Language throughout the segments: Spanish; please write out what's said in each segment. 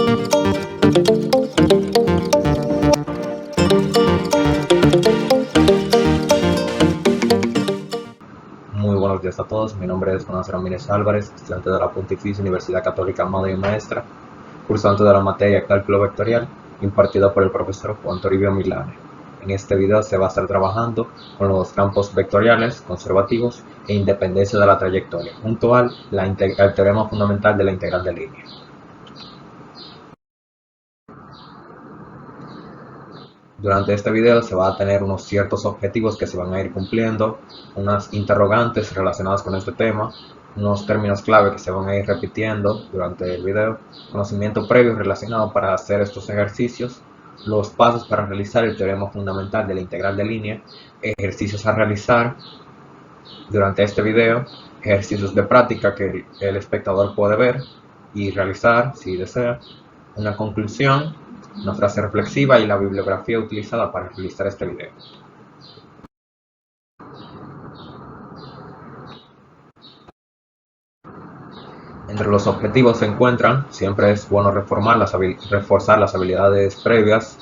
Muy buenos días a todos, mi nombre es Juan Ramírez Álvarez, estudiante de la Pontificia Universidad Católica Madre y Maestra, cursante de la materia Cálculo Vectorial, impartida por el profesor Juan Toribio Milane. En este video se va a estar trabajando con los campos vectoriales, conservativos e independencia de la trayectoria, junto al teorema fundamental de la integral de línea. Durante este video se va a tener unos ciertos objetivos que se van a ir cumpliendo, unas interrogantes relacionadas con este tema, unos términos clave que se van a ir repitiendo durante el video, conocimiento previo relacionado para hacer estos ejercicios, los pasos para realizar el teorema fundamental de la integral de línea, ejercicios a realizar durante este video, ejercicios de práctica que el espectador puede ver y realizar si desea, una conclusión, una frase reflexiva y la bibliografía utilizada para realizar este video. Entre los objetivos se encuentran, siempre es bueno reforzar las habilidades previas,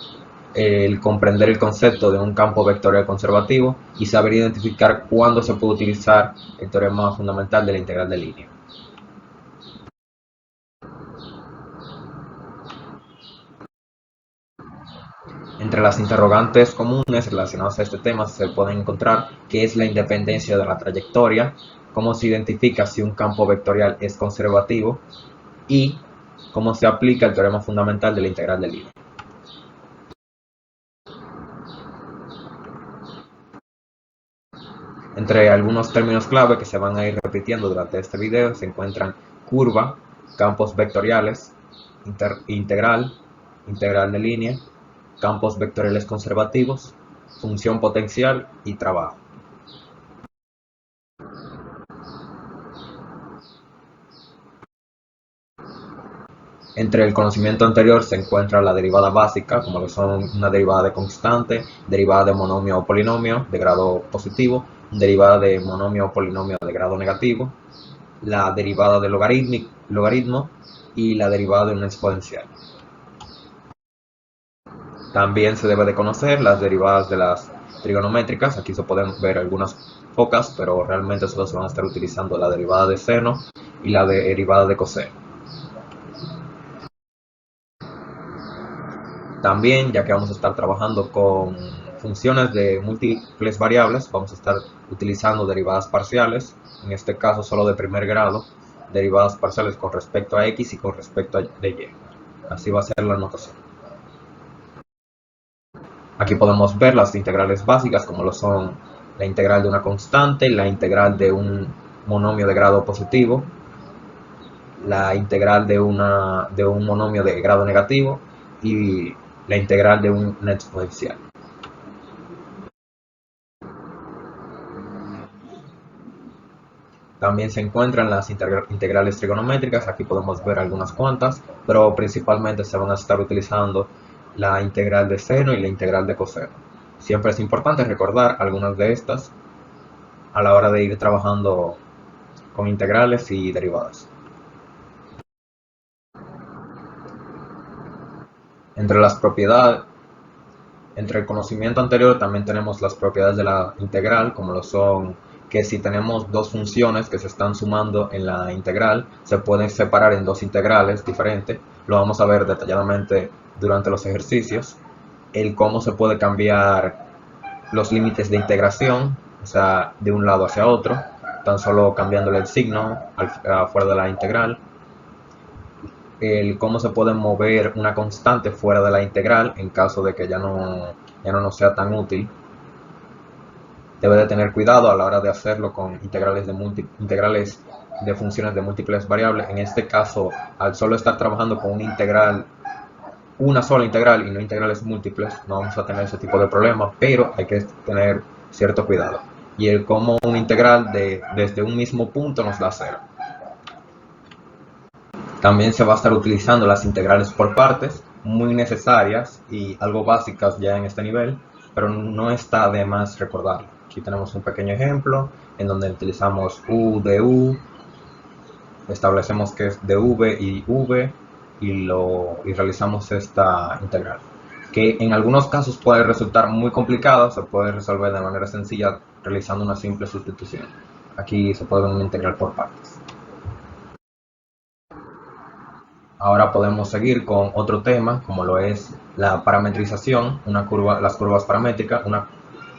el comprender el concepto de un campo vectorial conservativo y saber identificar cuándo se puede utilizar el teorema fundamental de la integral de línea. Entre las interrogantes comunes relacionadas a este tema se pueden encontrar qué es la independencia de la trayectoria, cómo se identifica si un campo vectorial es conservativo y cómo se aplica el teorema fundamental de la integral de línea. Entre algunos términos clave que se van a ir repitiendo durante este video se encuentran curva, campos vectoriales, integral de línea, campos vectoriales conservativos, función potencial y trabajo. Entre el conocimiento anterior se encuentra la derivada básica, como lo son una derivada de constante, derivada de monomio o polinomio de grado positivo, derivada de monomio o polinomio de grado negativo, la derivada de logaritmo y la derivada de una exponencial. También se debe de conocer las derivadas de las trigonométricas. Aquí se pueden ver algunas pocas, pero realmente solo se van a estar utilizando la derivada de seno y la derivada de coseno. También, ya que vamos a estar trabajando con funciones de múltiples variables, vamos a estar utilizando derivadas parciales, en este caso solo de primer grado, derivadas parciales con respecto a x y con respecto a y. Así va a ser la notación. Aquí podemos ver las integrales básicas, como lo son la integral de una constante, la integral de un monomio de grado positivo, la integral de un monomio de grado negativo y la integral de una exponencial. También se encuentran las integrales trigonométricas, aquí podemos ver algunas cuantas, pero principalmente se van a estar utilizando la integral de seno y la integral de coseno. Siempre es importante recordar algunas de estas a la hora de ir trabajando con integrales y derivadas. Entre el conocimiento anterior también tenemos las propiedades de la integral, como lo son que si tenemos dos funciones que se están sumando en la integral, se pueden separar en dos integrales diferentes. Lo vamos a ver detalladamente durante los ejercicios. El cómo se puede cambiar los límites de integración, o sea, de un lado hacia otro, tan solo cambiándole el signo fuera de la integral. El cómo se puede mover una constante fuera de la integral en caso de que ya no nos sea tan útil. Debe de tener cuidado a la hora de hacerlo con integrales de funciones de múltiples variables. En este caso, al solo estar trabajando con una sola integral y no integrales múltiples, no vamos a tener ese tipo de problemas, pero hay que tener cierto cuidado. Y el cómo una integral desde un mismo punto nos da cero. También se va a estar utilizando las integrales por partes, muy necesarias y algo básicas ya en este nivel, pero no está de más recordarlo. Aquí tenemos un pequeño ejemplo en donde utilizamos u de u, establecemos que es de v y v, y realizamos esta integral, que en algunos casos puede resultar muy complicada. Se puede resolver de manera sencilla realizando una simple sustitución. Aquí se puede ver una integral por partes. Ahora podemos seguir con otro tema, como lo es la parametrización. Las curvas paramétricas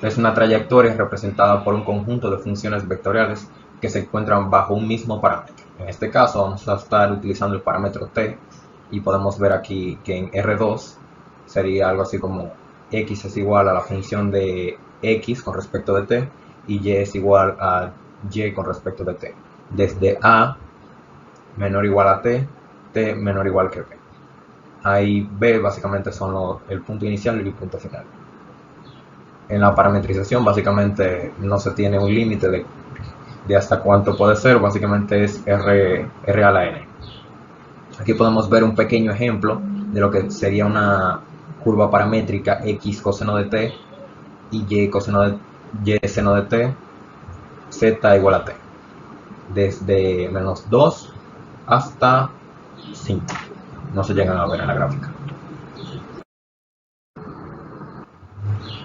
es una trayectoria representada por un conjunto de funciones vectoriales que se encuentran bajo un mismo parámetro. En este caso vamos a estar utilizando el parámetro t, y podemos ver aquí que en R2 sería algo así como x es igual a la función de x con respecto de t, y y es igual a y con respecto de t, desde a menor o igual a t, t menor o igual que b. A y b básicamente son el punto inicial y el punto final. En la parametrización básicamente no se tiene un límite de hasta cuánto puede ser, básicamente es r a la n. Aquí podemos ver un pequeño ejemplo de lo que sería una curva paramétrica x coseno de t y y seno de t, z igual a t, desde menos 2 hasta 5. No se llegan a ver en la gráfica.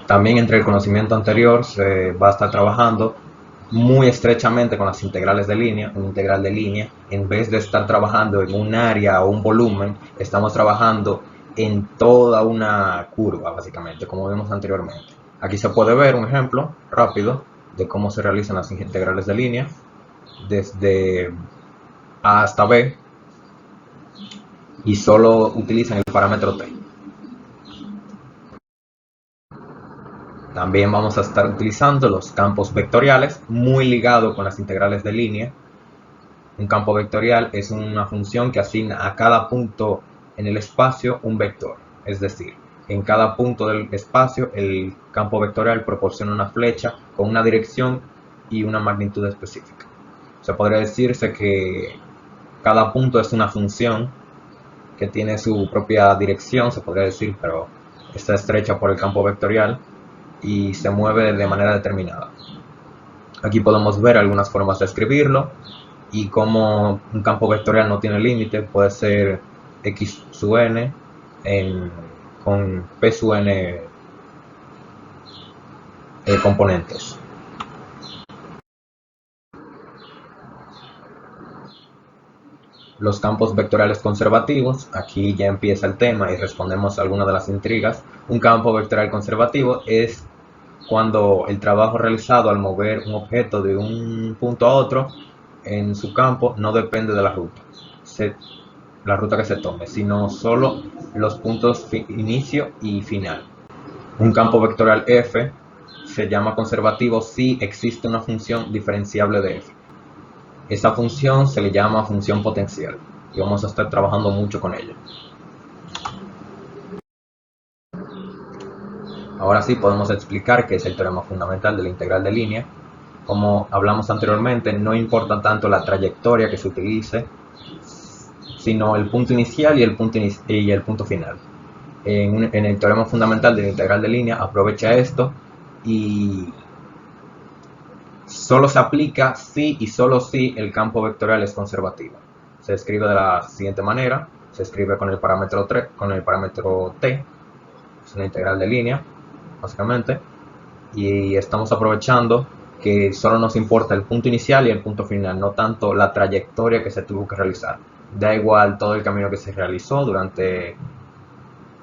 También entre el conocimiento anterior se va a estar trabajando muy estrechamente con las integrales de línea. Una integral de línea, en vez de estar trabajando en un área o un volumen, estamos trabajando en toda una curva, básicamente, como vimos anteriormente. Aquí se puede ver un ejemplo rápido de cómo se realizan las integrales de línea desde A hasta B, y solo utilizan el parámetro t. También vamos a estar utilizando los campos vectoriales, muy ligado con las integrales de línea. Un campo vectorial es una función que asigna a cada punto en el espacio un vector. Es decir, en cada punto del espacio el campo vectorial proporciona una flecha con una dirección y una magnitud específica. Se podría decirse que cada punto es una función que tiene su propia dirección, se podría decir, pero está estrecha por el campo vectorial y se mueve de manera determinada. Aquí podemos ver algunas formas de escribirlo, y como un campo vectorial no tiene límite, puede ser x sub n con p sub n componentes. Los campos vectoriales conservativos, aquí ya empieza el tema y respondemos a algunas de las intrigas. Un campo vectorial conservativo es cuando el trabajo realizado al mover un objeto de un punto a otro en su campo no depende de la ruta que se tome, sino solo los puntos inicio y final. Un campo vectorial f se llama conservativo si existe una función diferenciable de f. Esa función se le llama función potencial y vamos a estar trabajando mucho con ella. Ahora sí podemos explicar qué es el teorema fundamental de la integral de línea. Como hablamos anteriormente, no importa tanto la trayectoria que se utilice, sino el punto inicial y el punto final. En el teorema fundamental de la integral de línea aprovecha esto y solo se aplica si y solo si el campo vectorial es conservativo. Se escribe de la siguiente manera: se escribe con el parámetro t, es una integral de línea básicamente, y estamos aprovechando que solo nos importa el punto inicial y el punto final, no tanto la trayectoria que se tuvo que realizar. Da igual todo el camino que se realizó durante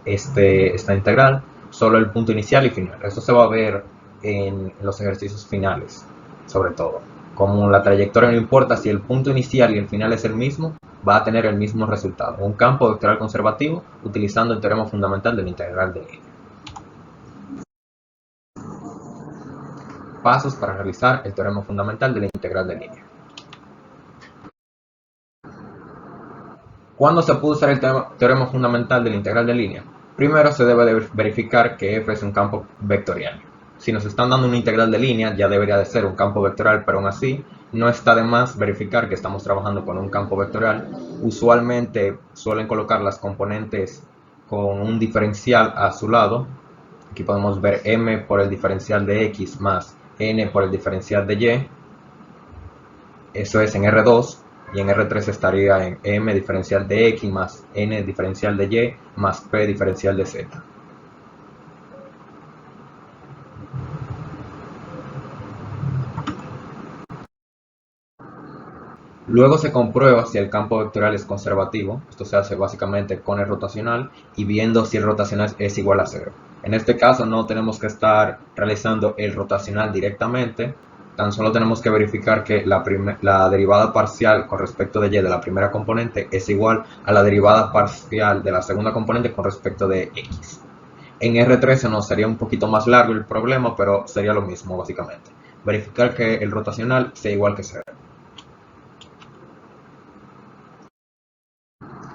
esta integral, solo el punto inicial y final. Esto se va a ver en los ejercicios finales, sobre todo. Como la trayectoria no importa, si el punto inicial y el final es el mismo, va a tener el mismo resultado. Un campo vectorial conservativo utilizando el teorema fundamental de la integral de línea. Pasos para realizar el teorema fundamental de la integral de línea. ¿Cuándo se puede usar el teorema fundamental de la integral de línea? Primero se debe de verificar que f es un campo vectorial. Si nos están dando una integral de línea, ya debería de ser un campo vectorial, pero aún así no está de más verificar que estamos trabajando con un campo vectorial. Usualmente suelen colocar las componentes con un diferencial a su lado. Aquí podemos ver m por el diferencial de x más n por el diferencial de y. Eso es en R2. y en R3 estaría en m diferencial de x más n diferencial de y más p diferencial de z. Luego se comprueba si el campo vectorial es conservativo. Esto se hace básicamente con el rotacional y viendo si el rotacional es igual a 0. En este caso no tenemos que estar realizando el rotacional directamente, tan solo tenemos que verificar que la derivada parcial con respecto de y de la primera componente es igual a la derivada parcial de la segunda componente con respecto de x. En R13 nos sería un poquito más largo el problema, pero sería lo mismo básicamente. Verificar que el rotacional sea igual que 0.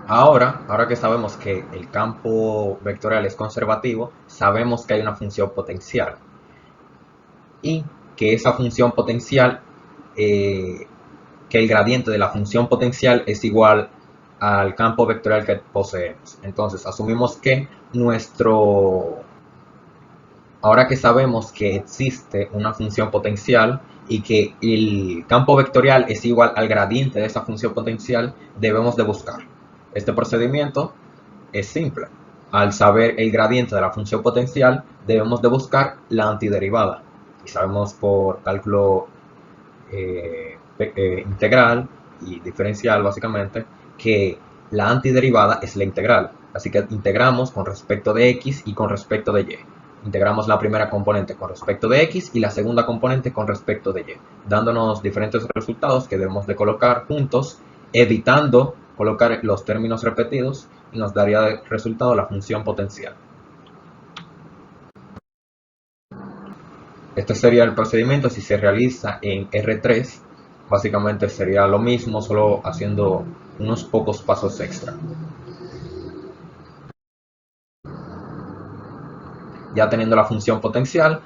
Ahora que sabemos que el campo vectorial es conservativo, sabemos que hay una función potencial y que esa función potencial, que el gradiente de la función potencial es igual al campo vectorial que poseemos. Entonces asumimos que ahora que sabemos que existe una función potencial y que el campo vectorial es igual al gradiente de esa función potencial, debemos de buscar. Este procedimiento es simple. Al saber el gradiente de la función potencial, debemos de buscar la antiderivada. Y sabemos por cálculo integral y diferencial, básicamente, que la antiderivada es la integral. Así que integramos con respecto de x y con respecto de y. Integramos la primera componente con respecto de x y la segunda componente con respecto de y, dándonos diferentes resultados que debemos de colocar juntos, evitando colocar los términos repetidos, y nos daría de resultado la función potencial. Este sería el procedimiento si se realiza en R3. Básicamente sería lo mismo, solo haciendo unos pocos pasos extra. Ya teniendo la función potencial,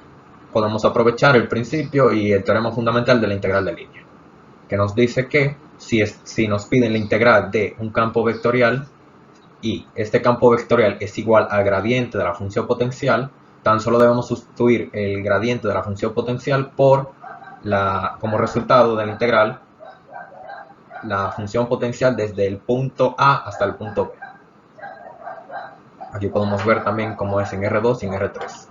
podemos aprovechar el principio y el teorema fundamental de la integral de línea, que nos dice que si nos piden la integral de un campo vectorial y este campo vectorial es igual al gradiente de la función potencial, tan solo debemos sustituir el gradiente de la función potencial por como resultado de la integral, la función potencial desde el punto A hasta el punto B. Aquí podemos ver también cómo es en R2 y en R3.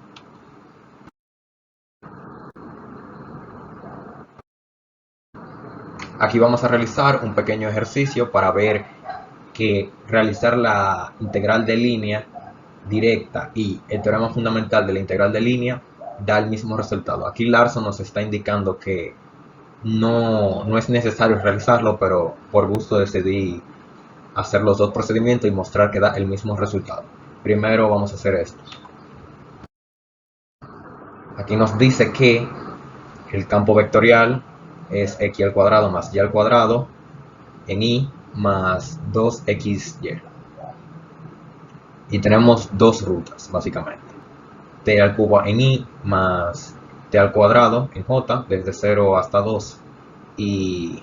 Aquí vamos a realizar un pequeño ejercicio para ver que realizar la integral de línea directa y el teorema fundamental de la integral de línea da el mismo resultado. Aquí Larson nos está indicando que no es necesario realizarlo, pero por gusto decidí hacer los dos procedimientos y mostrar que da el mismo resultado. Primero vamos a hacer esto. Aquí nos dice que el campo vectorial es x al cuadrado más y al cuadrado en y más 2xy. Y tenemos dos rutas, básicamente. T al cubo en y más t al cuadrado en j, desde 0 hasta 2. Y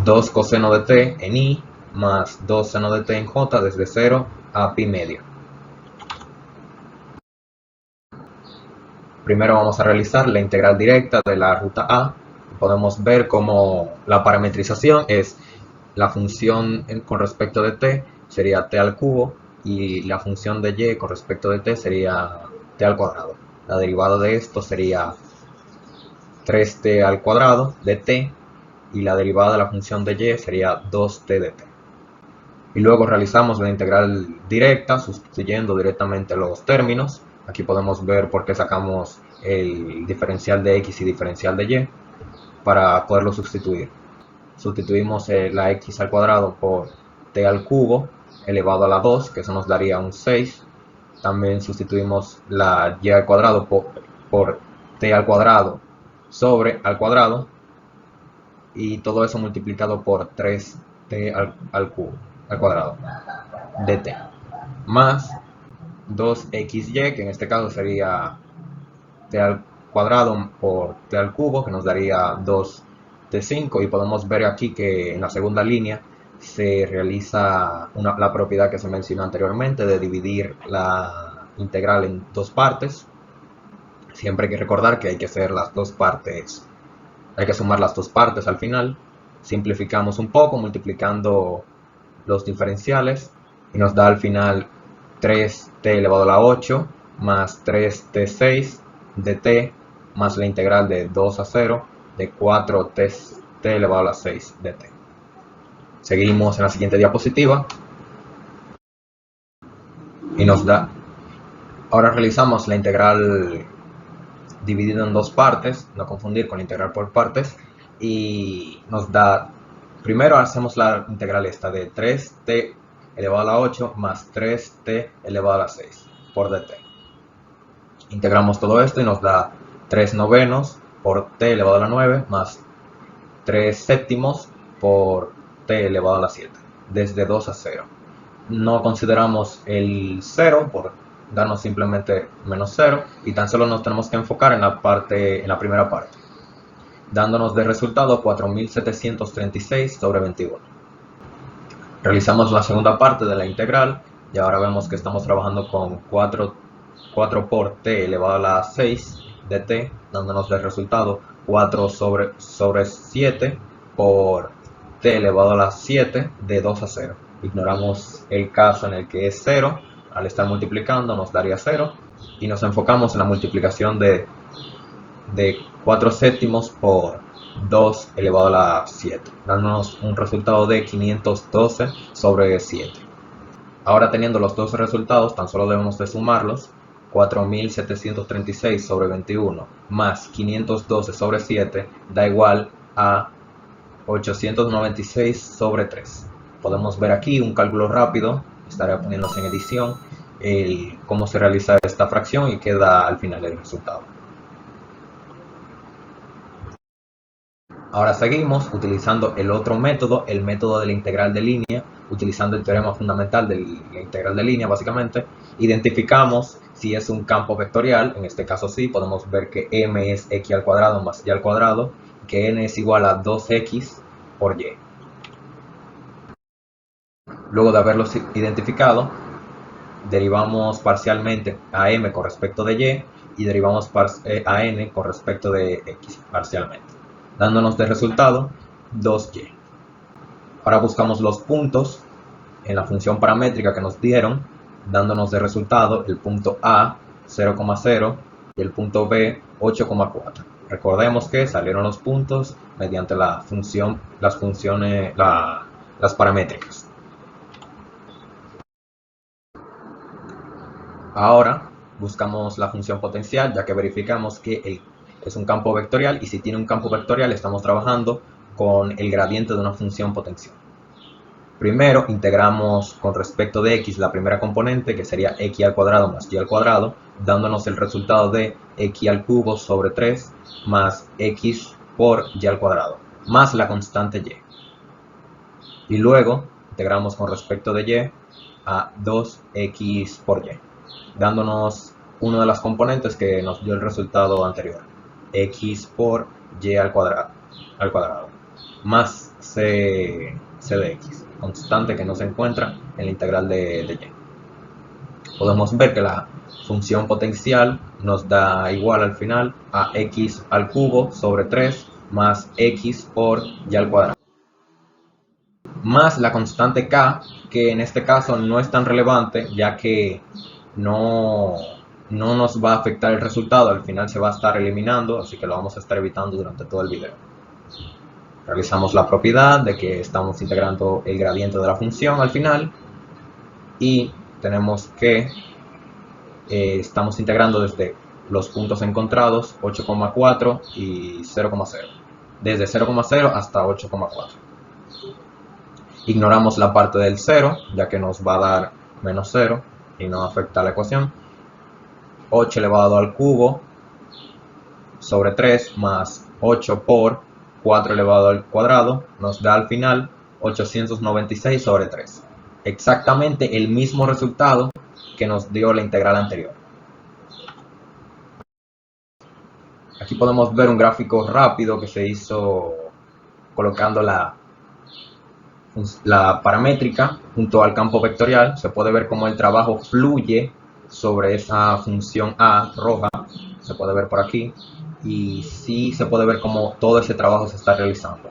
2 coseno de t en y más 2 seno de t en j, desde 0 a pi medio. Primero vamos a realizar la integral directa de la ruta a. Podemos ver cómo la parametrización es la función con respecto de t sería t al cubo y la función de y con respecto de t sería t al cuadrado. La derivada de esto sería 3t al cuadrado de t y la derivada de la función de y sería 2t de t. Y luego realizamos la integral directa sustituyendo directamente los términos. Aquí podemos ver por qué sacamos el diferencial de x y diferencial de y para poderlo sustituir. Sustituimos la x al cuadrado por t al cubo elevado a la 2, que eso nos daría un 6. También sustituimos la y al cuadrado por t al cuadrado sobre al cuadrado, y todo eso multiplicado por 3t al cubo al cuadrado de t más 2xy, que en este caso sería t al cuadrado por t al cubo, que nos daría 2t5. Y podemos ver aquí que en la segunda línea se realiza la propiedad que se mencionó anteriormente de dividir la integral en dos partes. Siempre hay que recordar que hay que hacer las dos partes Hay que sumar las dos partes al final. Simplificamos un poco multiplicando los diferenciales y nos da al final 3t elevado a la 8 más 3t6 de t más la integral de 2 a 0 de 4t elevado a la 6 de t. Seguimos en la siguiente diapositiva y nos da, ahora realizamos la integral dividida en dos partes, no confundir con la integral por partes, y nos da, primero hacemos la integral esta de 3t elevado a la 8 más 3t elevado a la 6 por dt. Integramos todo esto y nos da 3 novenos por t elevado a la 9 más 3 séptimos por t elevado a la 7, desde 2 a 0. No consideramos el 0 por darnos simplemente menos 0 y tan solo nos tenemos que enfocar en la primera parte, dándonos de resultado 4736 sobre 21. Realizamos la segunda parte de la integral y ahora vemos que estamos trabajando con 4 por t elevado a la 6 de t, dándonos de resultado 4 sobre 7 por t elevado a la 7 de 2 a 0. Ignoramos el caso en el que es 0, al estar multiplicando nos daría 0 y nos enfocamos en la multiplicación de 4 séptimos por 2 elevado a la 7, dándonos un resultado de 512 sobre 7. Ahora, teniendo los dos resultados, tan solo debemos de sumarlos. 4736 sobre 21 más 512 sobre 7 da igual a 896 sobre 3. Podemos ver aquí un cálculo rápido, estaré poniéndose en edición, cómo se realiza esta fracción y queda al final el resultado. Ahora seguimos utilizando el otro método, el método de la integral de línea, utilizando el teorema fundamental de la integral de línea básicamente. Identificamos si es un campo vectorial, en este caso sí, podemos ver que m es x al cuadrado más y al cuadrado, que n es igual a 2x por y. Luego de haberlos identificado, derivamos parcialmente a m con respecto de y derivamos a n con respecto de x parcialmente, dándonos de resultado 2y. Ahora buscamos los puntos en la función paramétrica que nos dieron, dándonos de resultado el punto A 0,0 y el punto B 8,4. Recordemos que salieron los puntos mediante las paramétricas. Ahora buscamos la función potencial, ya que verificamos que es un campo vectorial y si tiene un campo vectorial estamos trabajando con el gradiente de una función potencial. Primero integramos con respecto de x la primera componente, que sería x al cuadrado más y al cuadrado, dándonos el resultado de x al cubo sobre 3 más x por y al cuadrado, más la constante y. Y luego integramos con respecto de y a 2x por y, dándonos una de las componentes que nos dio el resultado anterior, x por y al cuadrado, más c de x, constante que no se encuentra en la integral de y. Podemos ver que la función potencial nos da igual al final a x al cubo sobre 3 más x por y al cuadrado, más la constante k, que en este caso no es tan relevante ya que no nos va a afectar el resultado, al final se va a estar eliminando, así que lo vamos a estar evitando durante todo el video. Realizamos la propiedad de que estamos integrando el gradiente de la función al final y tenemos que estamos integrando desde los puntos encontrados 8,4 y 0,0, desde 0,0 hasta 8,4. Ignoramos la parte del 0, ya que nos va a dar menos 0 y no afecta a la ecuación. 8 elevado al cubo sobre 3 más 8 por 4 elevado al cuadrado nos da al final 896 sobre 3. Exactamente el mismo resultado que nos dio la integral anterior. Aquí podemos ver un gráfico rápido que se hizo colocando la paramétrica junto al campo vectorial. Se puede ver cómo el trabajo fluye sobre esa función A roja, se puede ver por aquí, y sí se puede ver cómo todo ese trabajo se está realizando.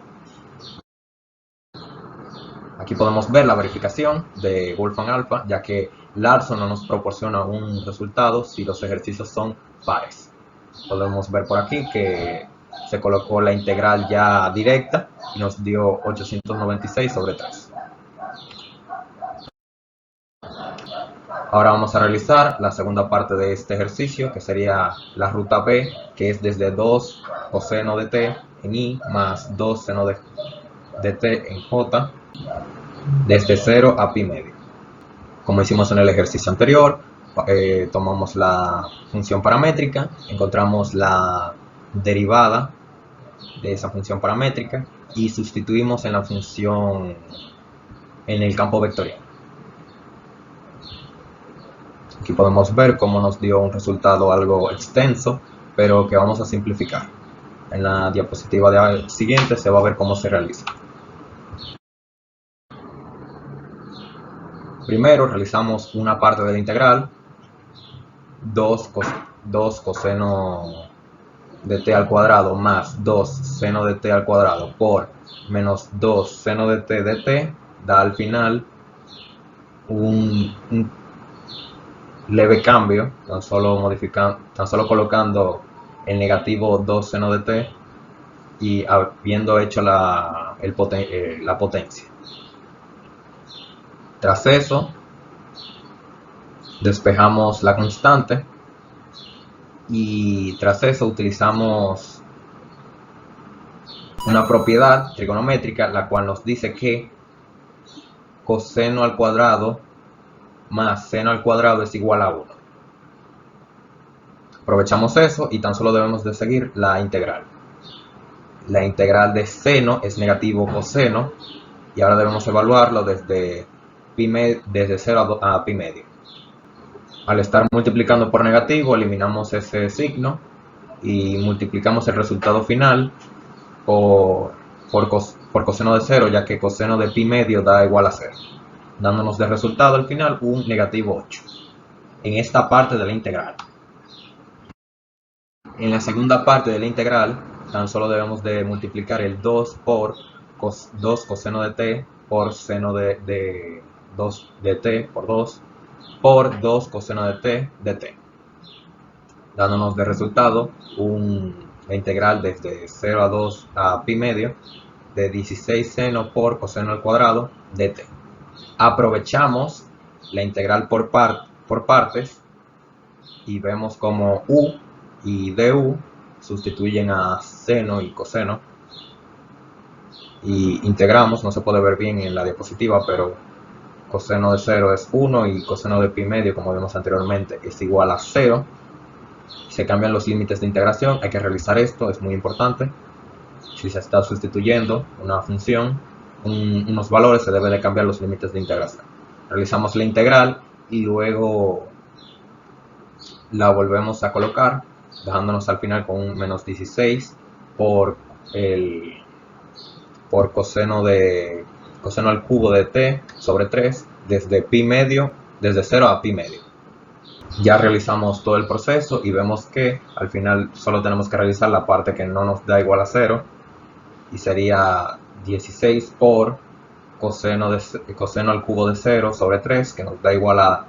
Aquí podemos ver la verificación de Wolfram Alpha, ya que Larson no nos proporciona un resultado si los ejercicios son pares. Podemos ver por aquí que se colocó la integral ya directa y nos dio 896 sobre 3. Ahora vamos a realizar la segunda parte de este ejercicio, que sería la ruta B, que es desde 2 coseno de t en i más 2 seno de t en j, desde 0 a pi medio. Como hicimos en el ejercicio anterior, tomamos la función paramétrica, encontramos la derivada de esa función paramétrica y sustituimos en la función en el campo vectorial. Aquí podemos ver cómo nos dio un resultado algo extenso, pero que vamos a simplificar. En la diapositiva siguiente se va a ver cómo se realiza. Primero realizamos una parte de la integral, 2 coseno de t al cuadrado más 2 seno de t al cuadrado por menos 2 seno de t da al final un leve cambio, tan solo colocando el negativo 2 seno de t y habiendo hecho la potencia. Tras eso, despejamos la constante y tras eso utilizamos una propiedad trigonométrica, la cual nos dice que coseno al cuadrado más seno al cuadrado es igual a 1. Aprovechamos eso y tan solo debemos de seguir la integral. La integral de seno es negativo coseno y ahora debemos evaluarlo desde 0 a pi medio. Al estar multiplicando por negativo, eliminamos ese signo y multiplicamos el resultado final por coseno de 0, ya que coseno de pi medio da igual a 0, dándonos de resultado al final un negativo 8 en esta parte de la integral. En la segunda parte de la integral, tan solo debemos de multiplicar el 2 por 2 coseno de t por seno de 2 de t por 2 por 2 coseno de t, dándonos de resultado la integral desde 0 a 2 a pi medio de 16 seno por coseno al cuadrado de t. Aprovechamos la integral por partes y vemos como u y du sustituyen a seno y coseno y integramos. No se puede ver bien en la diapositiva, pero coseno de 0 es 1 y coseno de pi medio, como vimos anteriormente, es igual a 0. Se cambian los límites de integración, hay que realizar esto, es muy importante. Si se está sustituyendo una función, unos valores, se debe de cambiar los límites de integración. Realizamos la integral y luego la volvemos a colocar, dejándonos al final con un menos 16 por coseno al cubo de t sobre 3 desde 0 a pi medio. Ya realizamos todo el proceso y vemos que al final solo tenemos que realizar la parte que no nos da igual a 0 y sería 16 por coseno al cubo de 0 sobre 3, que nos da igual a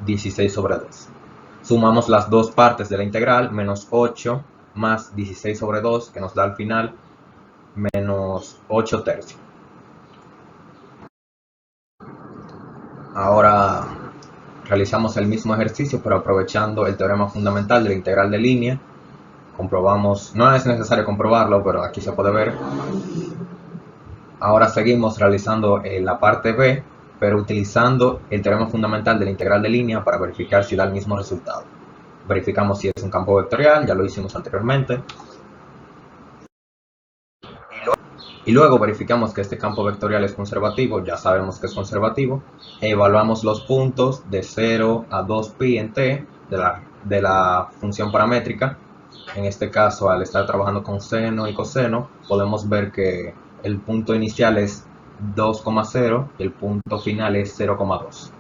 16 sobre 2. Sumamos las dos partes de la integral, menos 8 más 16 sobre 2, que nos da al final menos 8 tercios. Ahora realizamos el mismo ejercicio, pero aprovechando el teorema fundamental de la integral de línea. Comprobamos, no es necesario comprobarlo, pero aquí se puede ver. Ahora seguimos realizando la parte B, pero utilizando el teorema fundamental de la integral de línea para verificar si da el mismo resultado. Verificamos si es un campo vectorial, ya lo hicimos anteriormente. Y luego verificamos que este campo vectorial es conservativo, ya sabemos que es conservativo. Evaluamos los puntos de 0 a 2pi en t de la función paramétrica. En este caso, al estar trabajando con seno y coseno, podemos ver que el punto inicial es 2,0 y el punto final es 0,2.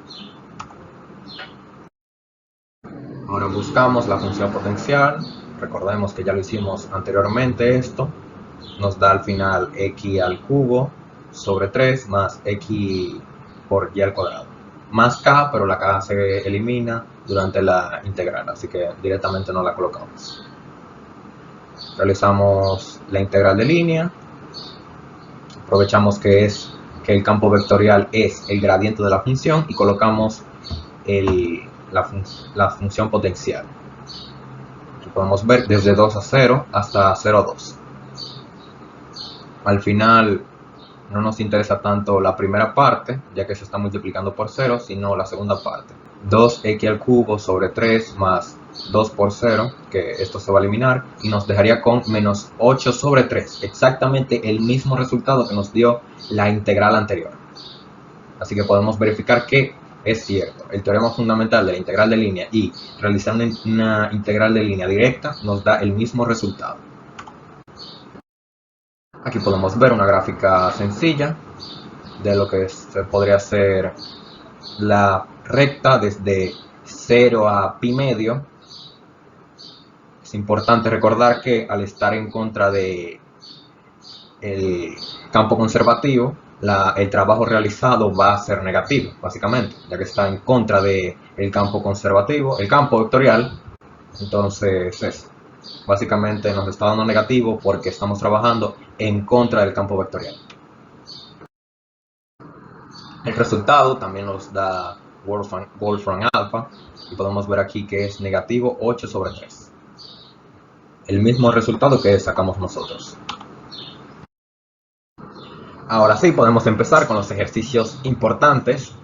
Ahora buscamos la función potencial recordemos que ya lo hicimos anteriormente esto, nos da al final x al cubo sobre 3 más x por y al cuadrado, más k, pero la k se elimina durante la integral, así que directamente no la colocamos. Realizamos la integral de línea, aprovechamos que el campo vectorial es el gradiente de la función y colocamos la función potencial. Aquí podemos ver desde 2 a 0 hasta 0 a 2. Al final no nos interesa tanto la primera parte, ya que se está multiplicando por 0, sino la segunda parte. 2x al cubo sobre 3 más 2 por 0, que esto se va a eliminar, y nos dejaría con menos 8 sobre 3, exactamente el mismo resultado que nos dio la integral anterior. Así que podemos verificar que es cierto. El teorema fundamental de la integral de línea y realizar una integral de línea directa nos da el mismo resultado. Aquí podemos ver una gráfica sencilla de lo que se podría ser la recta desde 0 a pi medio. Es importante recordar que al estar en contra de el campo conservativo, el trabajo realizado va a ser negativo, básicamente, ya que está en contra del campo conservativo, el campo vectorial. Entonces básicamente nos está dando negativo porque estamos trabajando en contra del campo vectorial. El resultado también nos da Wolfram alfa y podemos ver aquí que es negativo 8 sobre 3. El mismo resultado que sacamos nosotros. Ahora sí, podemos empezar con los ejercicios importantes.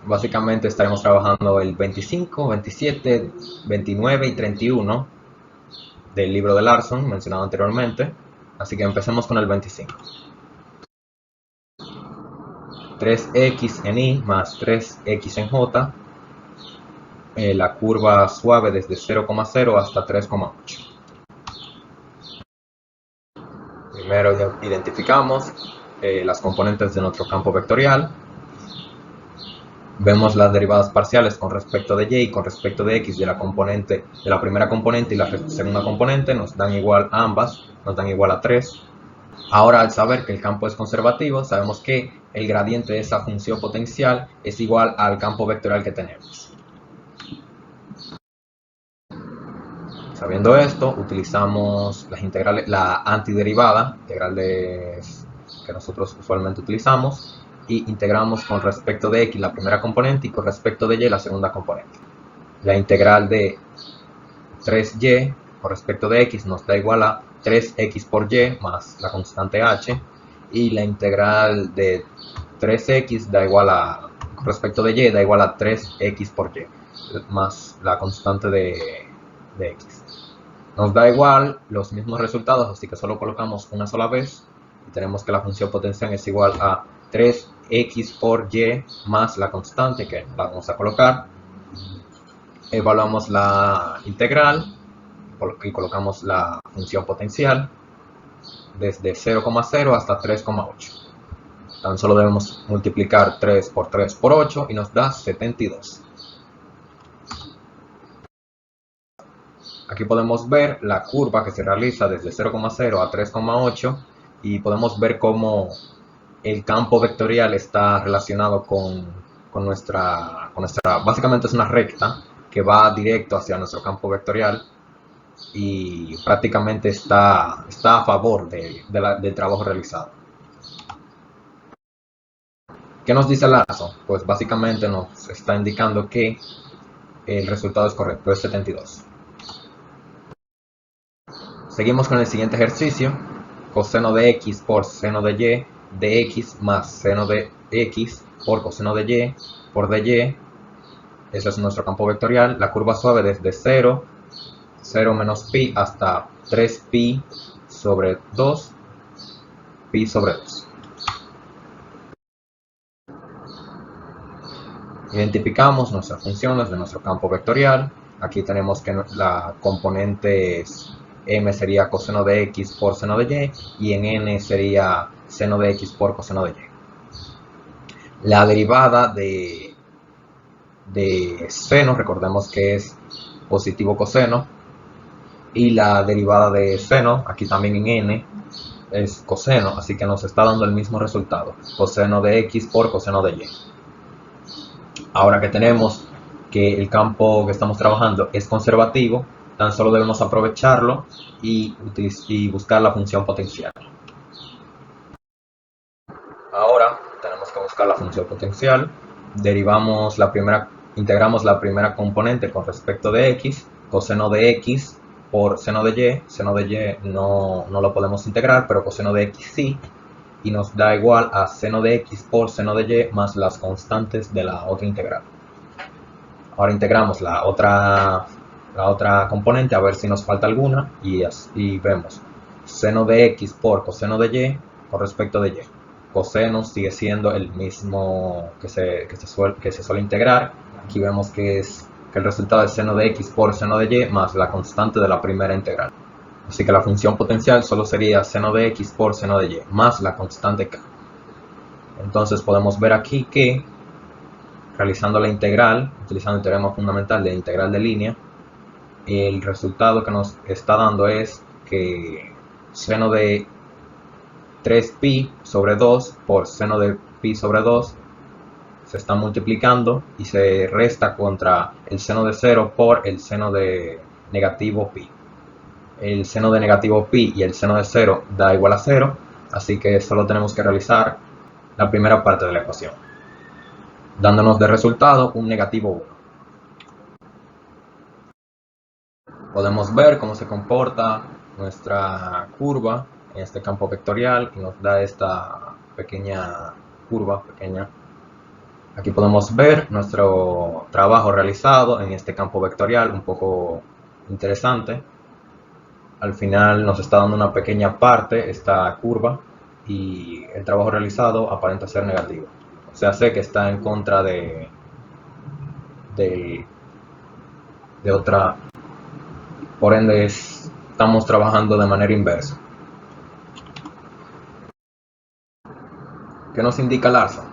Básicamente estaremos trabajando el 25, 27, 29 y 31 del libro de Larson mencionado anteriormente. Así que empecemos con el 25. 3x en y más 3x en j. La curva suave desde 0,0 hasta 3,8. Primero identificamos las componentes de nuestro campo vectorial. Vemos las derivadas parciales con respecto de y con respecto de x de la primera componente y la segunda componente nos dan igual a ambas, nos dan igual a 3. Ahora, al saber que el campo es conservativo, sabemos que el gradiente de esa función potencial es igual al campo vectorial que tenemos. Sabiendo esto, utilizamos las integrales, la antiderivada, integrales que nosotros usualmente utilizamos, y integramos con respecto de x la primera componente y con respecto de y la segunda componente. La integral de 3y con respecto de x nos da igual a 3x por y más la constante h, y la integral de 3x da igual a, con respecto de y, da igual a 3x por y más la constante de x. Nos da igual los mismos resultados, así que solo colocamos una sola vez y tenemos que la función potencial es igual a 3x por y más la constante, que la vamos a colocar. Evaluamos la integral y colocamos la función potencial desde 0,0 hasta 3,8. Tan solo debemos multiplicar 3 por 3 por 8 y nos da 72. Aquí podemos ver la curva que se realiza desde 0,0 a 3,8 y podemos ver cómo el campo vectorial está relacionado con nuestra, básicamente es una recta que va directo hacia nuestro campo vectorial y prácticamente está a favor del trabajo realizado. ¿Qué nos dice Larson? Pues básicamente nos está indicando que el resultado es correcto, es 72. Seguimos con el siguiente ejercicio. Coseno de x por seno de y de x más seno de x por coseno de y por dy. Ese es nuestro campo vectorial. La curva suave desde 0, 0 menos pi hasta 3pi sobre 2, pi sobre 2. Identificamos nuestras funciones de nuestro campo vectorial. Aquí tenemos que la componente es m sería coseno de x por seno de y en n sería seno de x por coseno de y. La derivada de seno, recordemos que es positivo coseno, Y la derivada de seno, aquí también en n, es coseno, así que nos está dando el mismo resultado, coseno de x por coseno de y. Ahora que tenemos que el campo que estamos trabajando es conservativo, tan solo debemos aprovecharlo y buscar la función potencial. Ahora tenemos que buscar la función potencial, integramos la primera componente con respecto de x, coseno de x por seno de y no lo podemos integrar, pero coseno de x sí, y nos da igual a seno de x por seno de y más las constantes de la otra integral. Ahora integramos la otra componente a ver si nos falta alguna y vemos seno de x por coseno de y con respecto de y. Coseno sigue siendo el mismo que se suele integrar. Aquí vemos que el resultado es seno de x por seno de y más la constante de la primera integral. Así que la función potencial solo sería seno de x por seno de y más la constante k. Entonces podemos ver aquí que realizando la integral, utilizando el teorema fundamental de integral de línea, el resultado que nos está dando es que seno de 3pi sobre 2 por seno de pi sobre 2 se está multiplicando y se resta contra el seno de 0 por el seno de negativo pi. El seno de negativo pi y el seno de 0 da igual a 0, así que solo tenemos que realizar la primera parte de la ecuación, dándonos de resultado un negativo 1. Podemos ver cómo se comporta nuestra curva en este campo vectorial y nos da esta pequeña curva. Aquí podemos ver nuestro trabajo realizado en este campo vectorial, un poco interesante. Al final nos está dando una pequeña parte esta curva y el trabajo realizado aparenta ser negativo. O sea, sé que está en contra de otra. Por ende, estamos trabajando de manera inversa. ¿Qué nos indica el arza?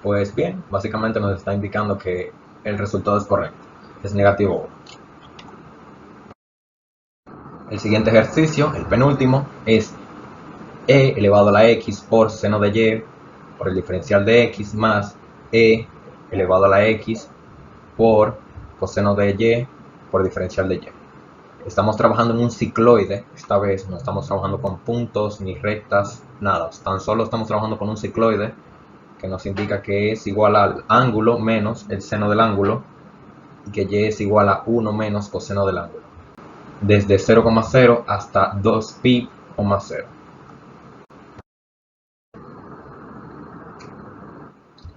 Pues bien, básicamente nos está indicando que el resultado es correcto, es negativo 1. El siguiente ejercicio, el penúltimo, es e elevado a la x por seno de y por el diferencial de x más e elevado a la x por coseno de y por el diferencial de y. Estamos trabajando en un cicloide, esta vez no estamos trabajando con puntos ni rectas, nada, tan solo estamos trabajando con un cicloide que nos indica que es igual al ángulo menos el seno del ángulo y que y es igual a 1 menos coseno del ángulo, desde 0,0 hasta 2pi, 0.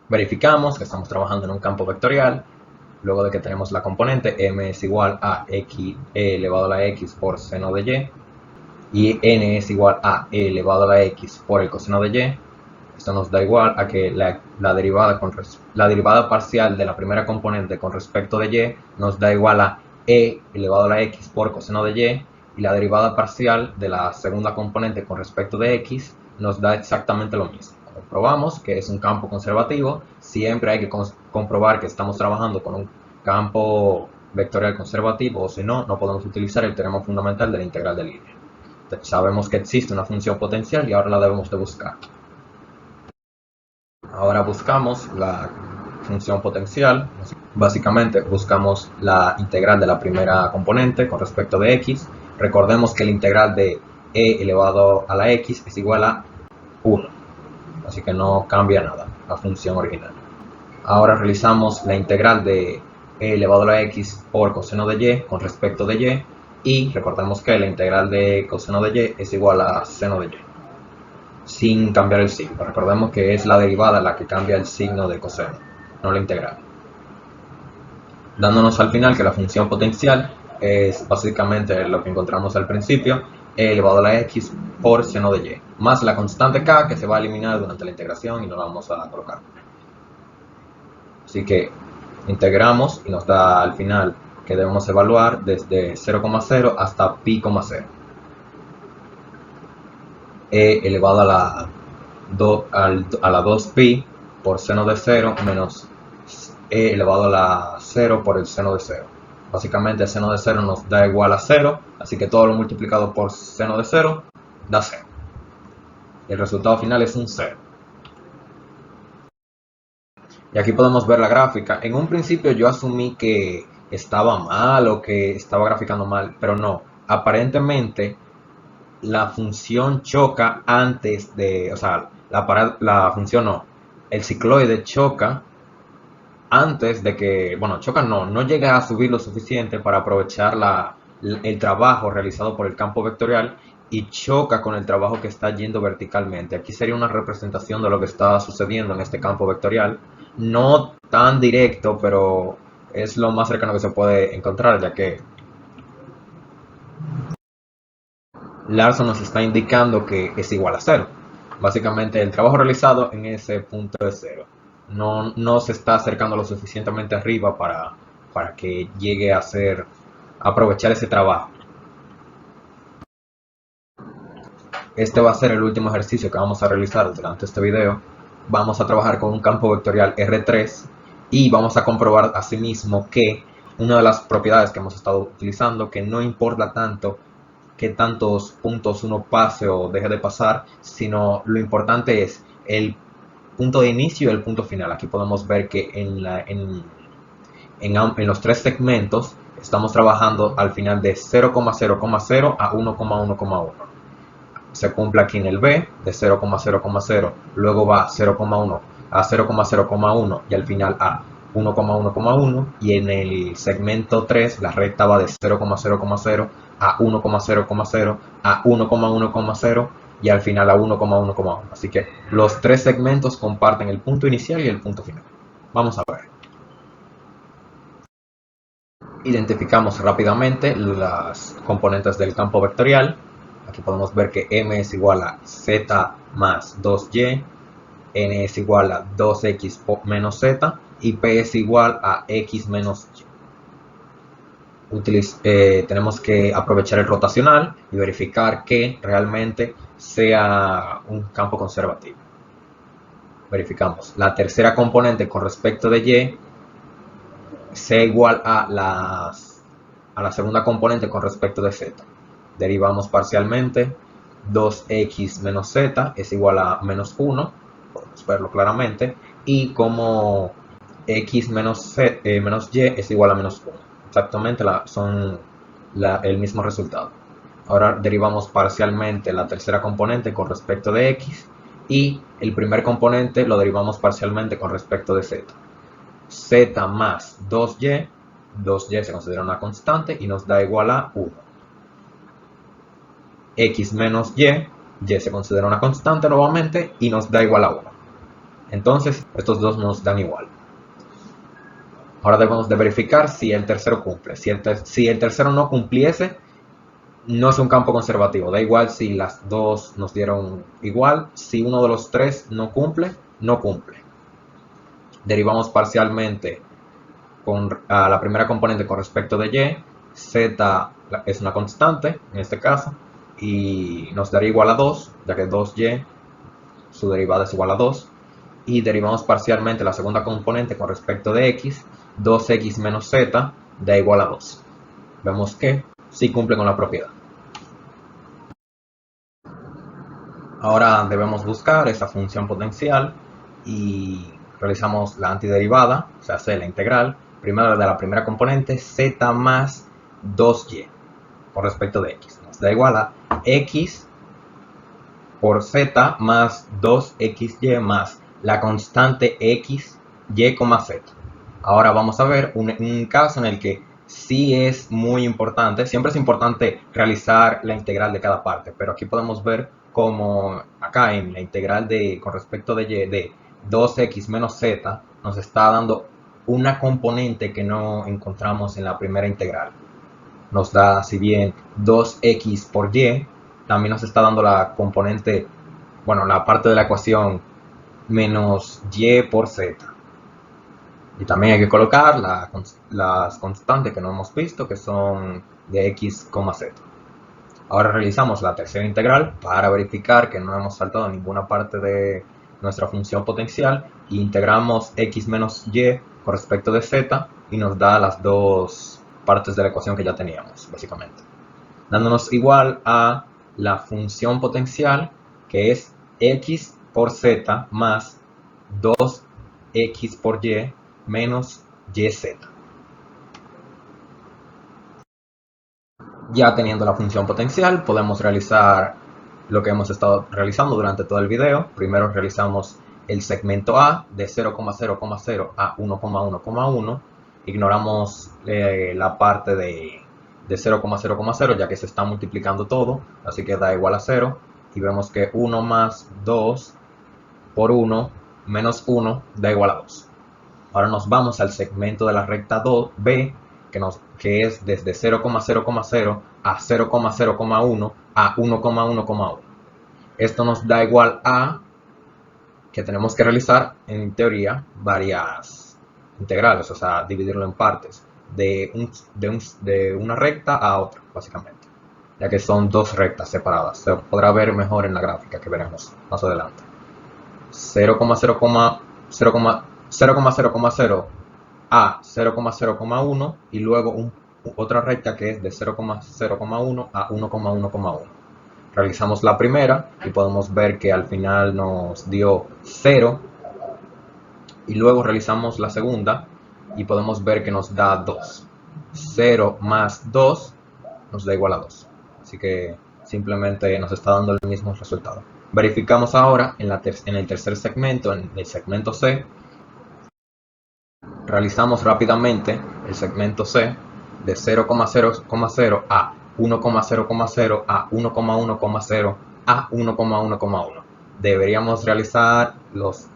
Verificamos que estamos trabajando en un campo vectorial. Luego de que tenemos la componente m es igual a x, e elevado a la x por seno de y n es igual a e elevado a la x por el coseno de y, esto nos da igual a que la derivada parcial de la primera componente con respecto de y nos da igual a e elevado a la x por coseno de y la derivada parcial de la segunda componente con respecto de x nos da exactamente lo mismo. Comprobamos que es un campo conservativo. Siempre hay que comprobar que estamos trabajando con un campo vectorial conservativo, o si no, no podemos utilizar el teorema fundamental de la integral de línea. Sabemos que existe una función potencial y ahora la debemos de buscar. Ahora buscamos la función potencial. Básicamente buscamos la integral de la primera componente con respecto de x. Recordemos que la integral de e elevado a la x es igual a 1. Así que no cambia nada la función original. Ahora realizamos la integral de e elevado a la x por coseno de y con respecto de y recordemos que la integral de coseno de y es igual a seno de y, sin cambiar el signo. Recordemos que es la derivada la que cambia el signo de coseno, no la integral. Dándonos al final que la función potencial es básicamente lo que encontramos al principio, e elevado a la x por seno de y, más la constante k que se va a eliminar durante la integración y no la vamos a colocar. Así que integramos y nos da al final que debemos evaluar desde 0,0 hasta pi, 0. E elevado a la 2pi por seno de 0 menos e elevado a la 0 por el seno de 0. Básicamente seno de 0 nos da igual a 0, así que todo lo multiplicado por seno de 0 da 0. Y el resultado final es un 0. Y aquí podemos ver la gráfica. En un principio yo asumí que estaba mal o que estaba graficando mal, pero no. Aparentemente la función choca antes de, o sea, la función no, el cicloide choca antes de que, bueno, choca no llega a subir lo suficiente para aprovechar el trabajo realizado por el campo vectorial y choca con el trabajo que está yendo verticalmente. Aquí sería una representación de lo que está sucediendo en este campo vectorial. No tan directo, pero es lo más cercano que se puede encontrar, ya que Larson nos está indicando que es igual a 0. Básicamente el trabajo realizado en ese punto es 0. No se está acercando lo suficientemente arriba para que llegue a aprovechar ese trabajo. Este va a ser el último ejercicio que vamos a realizar durante este video. Vamos a trabajar con un campo vectorial R3 y vamos a comprobar asimismo que una de las propiedades que hemos estado utilizando, que no importa tanto qué tantos puntos uno pase o deje de pasar, sino lo importante es el punto de inicio y el punto final. Aquí podemos ver que en los tres segmentos estamos trabajando al final de 0,0,0 a 1,1,1. Se cumple aquí en el B de 0,0,0, luego va 0,1 a 0,0,1 y al final a 1,1,1, y en el segmento 3 la recta va de 0,0,0 a 1,0,0 a 1,1,0 y al final a 1,1,1. Así que los tres segmentos comparten el punto inicial y el punto final. Vamos a ver. Identificamos rápidamente las componentes del campo vectorial. Aquí podemos ver que m es igual a z más 2y, n es igual a 2x menos z y p es igual a x menos y. Tenemos que aprovechar el rotacional y verificar que realmente sea un campo conservativo. Verificamos la tercera componente con respecto de y sea igual a la segunda componente con respecto de z. Derivamos parcialmente 2x menos z es igual a menos 1, podemos verlo claramente, y como x menos y es igual a menos 1. Exactamente son el mismo resultado. Ahora derivamos parcialmente la tercera componente con respecto de x y el primer componente lo derivamos parcialmente con respecto de z. Z más 2y se considera una constante y nos da igual a 1. X menos y se considera una constante nuevamente y nos da igual a 1. Entonces estos dos nos dan igual. Ahora debemos de verificar si el tercero cumple. Si el tercero no cumpliese, no es un campo conservativo. Da igual si las dos nos dieron igual. Si uno de los tres no cumple, no cumple. Derivamos parcialmente a la primera componente con respecto de y. Z es una constante en este caso y nos daría igual a 2, ya que 2y, su derivada es igual a 2. Y derivamos parcialmente la segunda componente con respecto de x. 2x menos z da igual a 2. Vemos que sí cumple con la propiedad. Ahora debemos buscar esa función potencial y realizamos la antiderivada, o sea, la integral, primero de la primera componente, z más 2y con respecto de x. Nos da igual a x por z más 2xy más la constante x, y, z. Ahora vamos a ver un caso en el que sí es muy importante, siempre es importante realizar la integral de cada parte, pero aquí podemos ver como acá en la integral con respecto de y de 2x menos z nos está dando una componente que no encontramos en la primera integral. Nos da, si bien 2x por y, también nos está dando la componente, bueno, la parte de la ecuación menos y por z. Y también hay que colocar las constantes que no hemos visto, que son de x, z. Ahora realizamos la tercera integral para verificar que no hemos saltado ninguna parte de nuestra función potencial e integramos x menos y con respecto de z y nos da las dos partes de la ecuación que ya teníamos, básicamente. Dándonos igual a la función potencial, que es x por z más 2x por y menos yz. Ya teniendo la función potencial, podemos realizar lo que hemos estado realizando durante todo el video. Primero realizamos el segmento A de 0,0,0 a 1,1,1. Ignoramos la parte de 0,0,0 ya que se está multiplicando todo, así que da igual a 0. Y vemos que 1 más 2 por 1 menos 1 da igual a 2. Ahora nos vamos al segmento de la recta 2B, que es desde 0,0,0 a 0,0,1 a 1,1,1. Esto nos da igual a que tenemos que realizar, en teoría, varias integrales, o sea, dividirlo en partes, de una recta a otra, básicamente, ya que son dos rectas separadas. Se podrá ver mejor en la gráfica que veremos más adelante. 0,0,0 a 0,0,1 y luego otra recta que es de 0,0,1 a 1,1,1. Realizamos la primera y podemos ver que al final nos dio 0 y luego realizamos la segunda y podemos ver que nos da 2. 0 más 2 nos da igual a 2. Así que simplemente nos está dando el mismo resultado. Verificamos ahora en el tercer segmento, en el segmento C. Realizamos rápidamente el segmento C de 0,0,0 a 1,0,0 a 1,1,0 a 1,1,1. Deberíamos realizar los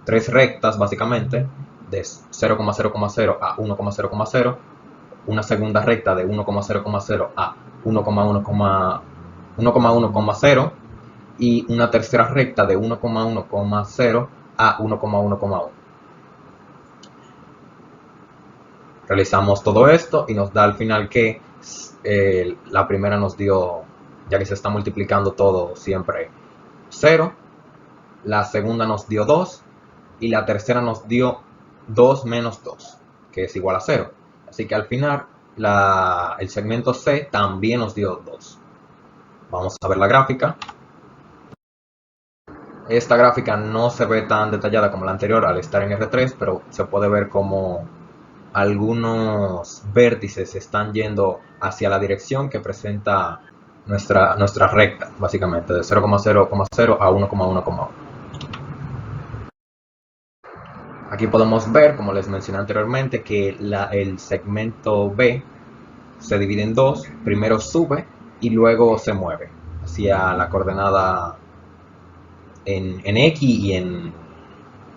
tres rectas básicamente de 0,0,0 a 1,0,0, una segunda recta de 1,0,0 a 1,1,0 y una tercera recta de 1,1,0 a 1,1,1. Realizamos todo esto y nos da al final que la primera nos dio, ya que se está multiplicando todo siempre, 0. La segunda nos dio 2 y la tercera nos dio 2 menos 2, que es igual a 0. Así que al final el segmento C también nos dio 2. Vamos a ver la gráfica. Esta gráfica no se ve tan detallada como la anterior al estar en R3, pero se puede ver como algunos vértices están yendo hacia la dirección que presenta nuestra recta, básicamente, de 0,0,0 a 1,1,1. Aquí podemos ver, como les mencioné anteriormente, que el segmento B se divide en dos. Primero sube y luego se mueve hacia la coordenada en X y en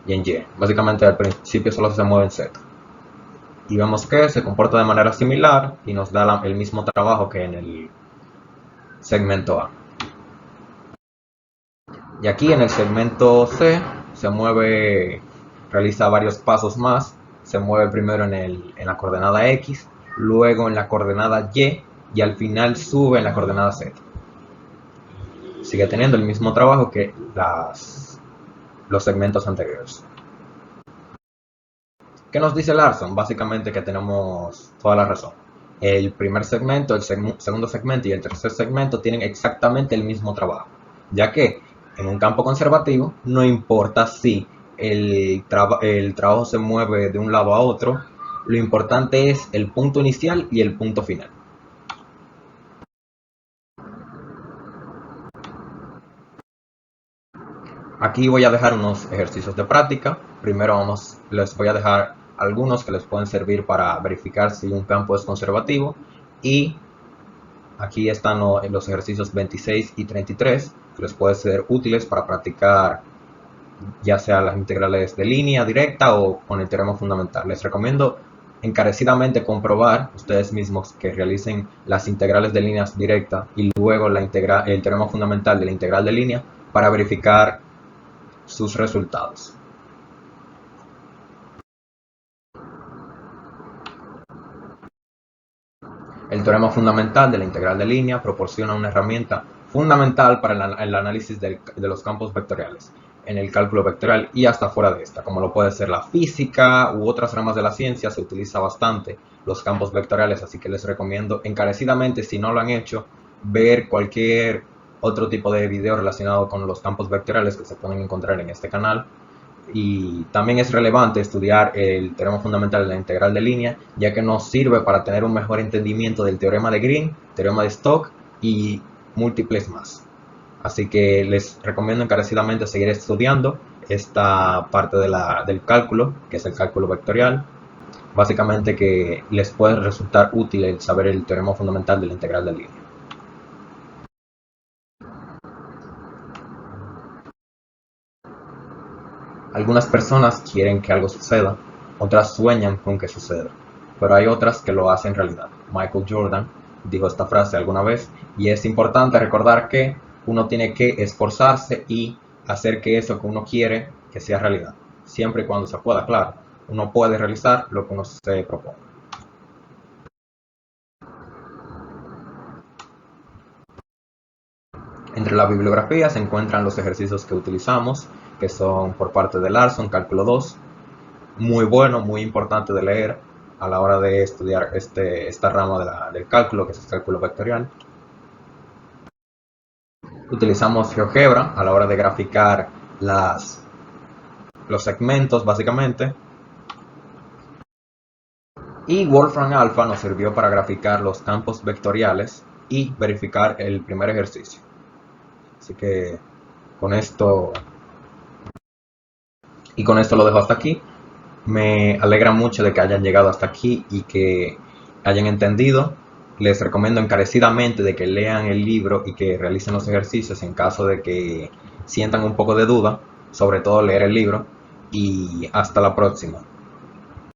Y. Básicamente al principio solo se mueve en Z. Y vemos que se comporta de manera similar y nos da el mismo trabajo que en el segmento A. Y aquí en el segmento C se mueve, realiza varios pasos más. Se mueve primero en la coordenada X, luego en la coordenada y al final sube en la coordenada Z. Sigue teniendo el mismo trabajo que los segmentos anteriores. ¿Qué nos dice Larson? Básicamente que tenemos toda la razón. El primer segmento, el segundo segmento y el tercer segmento tienen exactamente el mismo trabajo, ya que en un campo conservativo no importa si el trabajo se mueve de un lado a otro, lo importante es el punto inicial y el punto final. Aquí voy a dejar unos ejercicios de práctica. Primero les voy a dejar algunos que les pueden servir para verificar si un campo es conservativo. Y aquí están los ejercicios 26 y 33 que les pueden ser útiles para practicar ya sea las integrales de línea directa o con el teorema fundamental. Les recomiendo encarecidamente comprobar ustedes mismos que realicen las integrales de líneas directas y luego el teorema fundamental de la integral de línea para verificar sus resultados. El teorema fundamental de la integral de línea proporciona una herramienta fundamental para el análisis de los campos vectoriales. en el cálculo vectorial y hasta fuera de esta, como lo puede ser la física u otras ramas de la ciencia. Se utiliza bastante los campos vectoriales, así que les recomiendo encarecidamente, si no lo han hecho, ver cualquier otro tipo de video relacionado con los campos vectoriales que se pueden encontrar en este canal. Y también es relevante estudiar el teorema fundamental de la integral de línea, ya que nos sirve para tener un mejor entendimiento del teorema de Green, teorema de Stokes y múltiples más. Así que les recomiendo encarecidamente seguir estudiando esta parte del cálculo, que es el cálculo vectorial. Básicamente que les puede resultar útil el saber el teorema fundamental de la integral de línea. Algunas personas quieren que algo suceda, otras sueñan con que suceda, pero hay otras que lo hacen realidad. Michael Jordan dijo esta frase alguna vez, y es importante recordar que uno tiene que esforzarse y hacer que eso que uno quiere que sea realidad, siempre y cuando se pueda, claro. Uno puede realizar lo que uno se propone. Entre la bibliografía se encuentran los ejercicios que utilizamos, que son por parte de Larson, cálculo 2, muy bueno, muy importante de leer a la hora de estudiar esta rama del cálculo, que es el cálculo vectorial. Utilizamos GeoGebra a la hora de graficar los segmentos, básicamente. Y Wolfram Alpha nos sirvió para graficar los campos vectoriales y verificar el primer ejercicio. Así que con esto lo dejo hasta aquí. Me alegra mucho de que hayan llegado hasta aquí y que hayan entendido. Les recomiendo encarecidamente de que lean el libro y que realicen los ejercicios en caso de que sientan un poco de duda, sobre todo leer el libro. Y hasta la próxima.